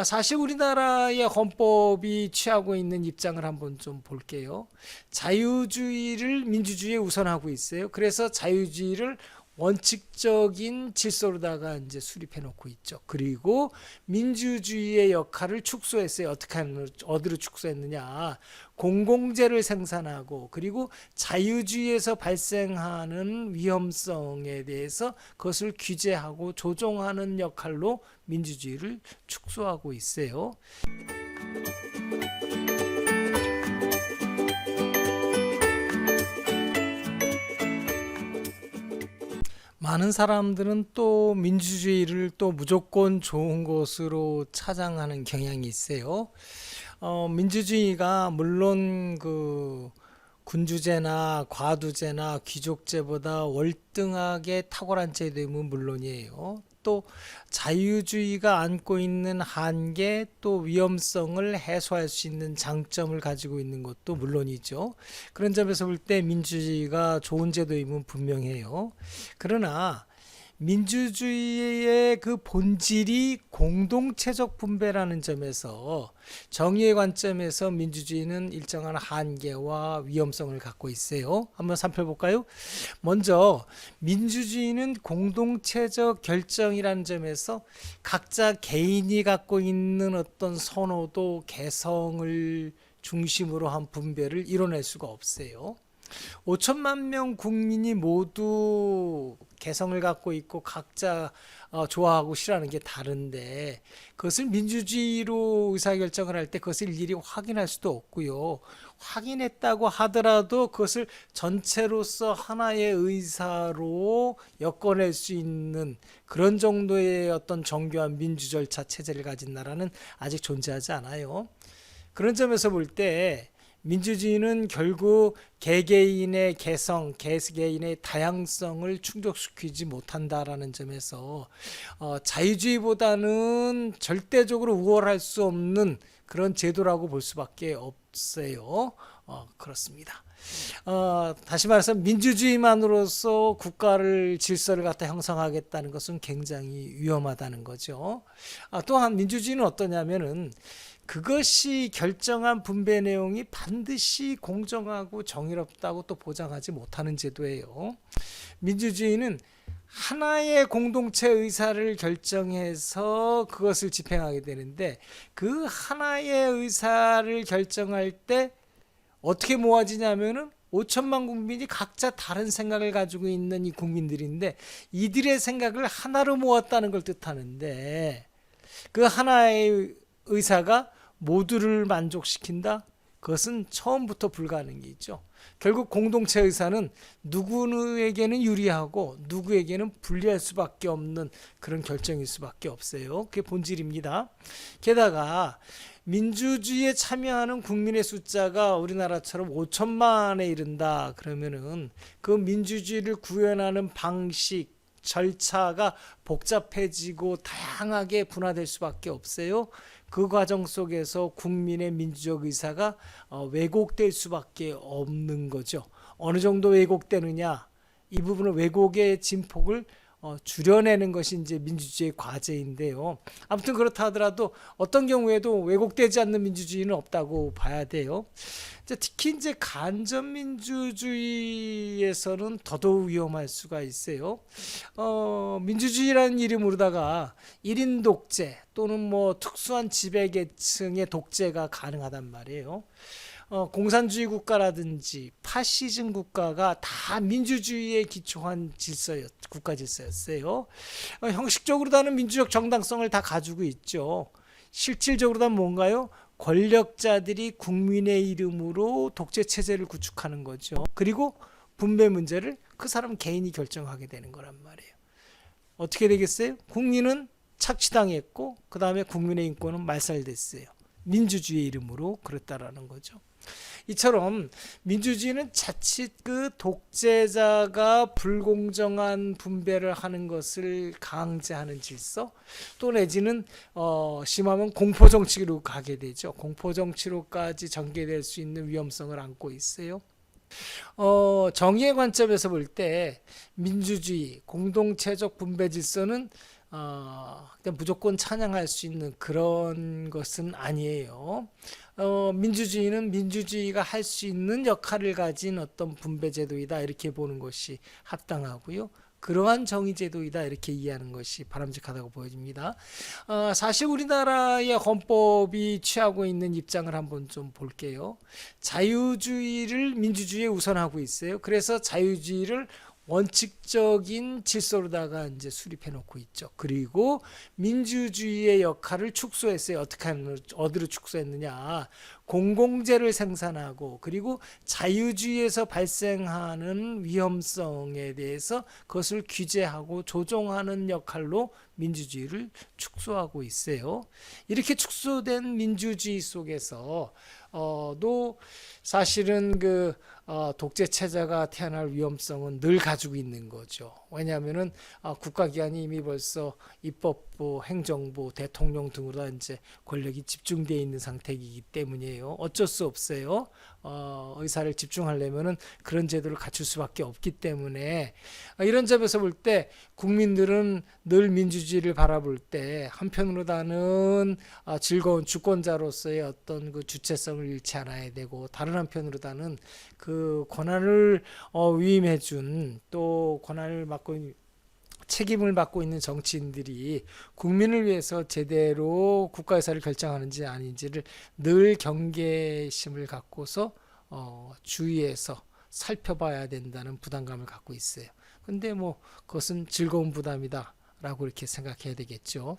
사실 우리나라의 헌법이 취하고 있는 입장을 한번 좀 볼게요. 자유주의를 민주주의에 우선하고 있어요. 그래서 자유주의를 원칙적인 질서로다가 이제 수립해 놓고 있죠. 그리고 민주주의의 역할을 축소했어요. 어디로 축소했느냐? 공공재를 생산하고 그리고 자유주의에서 발생하는 위험성에 대해서 그것을 규제하고 조정하는 역할로 민주주의를 축소하고 있어요. 많은 사람들은 또 민주주의를 또 무조건 좋은 것으로 찾아가는 경향이 있어요. 민주주의가 물론 그 군주제나 과두제나 귀족제보다 월등하게 탁월한 제도임은 물론이에요. 또 자유주의가 안고 있는 한계 또 위험성을 해소할 수 있는 장점을 가지고 있는 것도 물론이죠. 그런 점에서 볼 때 민주주의가 좋은 제도임은 분명해요. 그러나 민주주의의 그 본질이 공동체적 분배라는 점에서 정의의 관점에서 민주주의는 일정한 한계와 위험성을 갖고 있어요. 한번 살펴볼까요? 먼저 민주주의는 공동체적 결정이라는 점에서 각자 개인이 갖고 있는 어떤 선호도, 개성을 중심으로 한 분배를 이뤄낼 수가 없어요. 5천만 명 국민이 모두 개성을 갖고 있고 각자 좋아하고 싫어하는 게 다른데 그것을 민주주의로 의사결정을 할 때 그것을 일일이 확인할 수도 없고요. 확인했다고 하더라도 그것을 전체로서 하나의 의사로 엮어낼 수 있는 그런 정도의 어떤 정교한 민주 절차 체제를 가진 나라는 아직 존재하지 않아요. 그런 점에서 볼 때 민주주의는 결국 개개인의 개성, 개개인의 다양성을 충족시키지 못한다라는 점에서 자유주의보다는 절대적으로 우월할 수 없는 그런 제도라고 볼 수밖에 없어요. 그렇습니다. 다시 말해서 민주주의만으로서 국가를 질서를 갖다 형성하겠다는 것은 굉장히 위험하다는 거죠. 또한 민주주의는 어떠냐면은 그것이 결정한 분배 내용이 반드시 공정하고 정의롭다고 또 보장하지 못하는 제도예요. 민주주의는 하나의 공동체 의사를 결정해서 그것을 집행하게 되는데 그 하나의 의사를 결정할 때 어떻게 모아지냐면은 5천만 국민이 각자 다른 생각을 가지고 있는 이 국민들인데 이들의 생각을 하나로 모았다는 걸 뜻하는데 그 하나의 의사가 모두를 만족시킨다? 그것은 처음부터 불가능이죠. 결국 공동체 의사는 누구에게는 유리하고 누구에게는 불리할 수밖에 없는 그런 결정일 수밖에 없어요. 그게 본질입니다. 게다가 민주주의에 참여하는 국민의 숫자가 우리나라처럼 5천만에 이른다 그러면은 그 민주주의를 구현하는 방식 절차가 복잡해지고 다양하게 분화될 수밖에 없어요. 그 과정 속에서 국민의 민주적 의사가 왜곡될 수밖에 없는 거죠. 어느 정도 왜곡되느냐? 이 부분은 왜곡의 진폭을 줄여내는 것이 이제 민주주의의 과제인데요. 아무튼 그렇다 하더라도 어떤 경우에도 왜곡되지 않는 민주주의는 없다고 봐야 돼요. 특히 이제 간접민주주의에서는 더더욱 위험할 수가 있어요. 민주주의라는 이름으로다가 1인 독재 또는 뭐 특수한 지배계층의 독재가 가능하단 말이에요. 공산주의 국가라든지 파시즘 국가가 다 민주주의에 기초한 국가 질서였어요. 형식적으로는 민주적 정당성을 다 가지고 있죠. 실질적으로는 뭔가요? 권력자들이 국민의 이름으로 독재 체제를 구축하는 거죠. 그리고 분배 문제를 그 사람 개인이 결정하게 되는 거란 말이에요. 어떻게 되겠어요? 국민은 착취당했고 그 다음에 국민의 인권은 말살됐어요. 민주주의 이름으로 그랬다라는 거죠. 이처럼 민주주의는 자칫 그 독재자가 불공정한 분배를 하는 것을 강제하는 질서 또 내지는 심하면 공포정치로 가게 되죠. 공포정치로까지 전개될 수 있는 위험성을 안고 있어요. 정의의 관점에서 볼 때 민주주의, 공동체적 분배 질서는 그냥 무조건 찬양할 수 있는 그런 것은 아니에요. 민주주의는 민주주의가 할 수 있는 역할을 가진 어떤 분배제도이다 이렇게 보는 것이 합당하고요. 그러한 정의제도이다 이렇게 이해하는 것이 바람직하다고 보여집니다. 사실 우리나라의 헌법이 취하고 있는 입장을 한번 좀 볼게요. 자유주의를 민주주의에 우선하고 있어요. 그래서 자유주의를 원칙적인 질서로다가 이제 수립해 놓고 있죠. 그리고 민주주의의 역할을 축소했어요. 어디로 축소했느냐? 공공재를 생산하고 그리고 자유주의에서 발생하는 위험성에 대해서 그것을 규제하고 조정하는 역할로 민주주의를 축소하고 있어요. 이렇게 축소된 민주주의 속에서 도 사실은 독재 체제가 태어날 위험성은 늘 가지고 있는 거죠. 왜냐하면은 국가기관이 이미 벌써 입법부, 행정부, 대통령 등으로 다 이제 권력이 집중되어 있는 상태이기 때문이에요. 어쩔 수 없어요. 의사를 집중하려면은 그런 제도를 갖출 수밖에 없기 때문에 이런 점에서 볼 때 국민들은 늘 민주주의를 바라볼 때 한편으로다는 즐거운 주권자로서의 어떤 그 주체성을 잃지 않아야 되고 다른 한편으로다는 그 권한을 위임해준 또 권한을 맡고 책임을 맡고 있는 정치인들이 국민을 위해서 제대로 국가의사를 결정하는지 아닌지를 늘 경계심을 갖고서 주의해서 살펴봐야 된다는 부담감을 갖고 있어요. 근데 뭐 그것은 즐거운 부담이다 라고 이렇게 생각해야 되겠죠.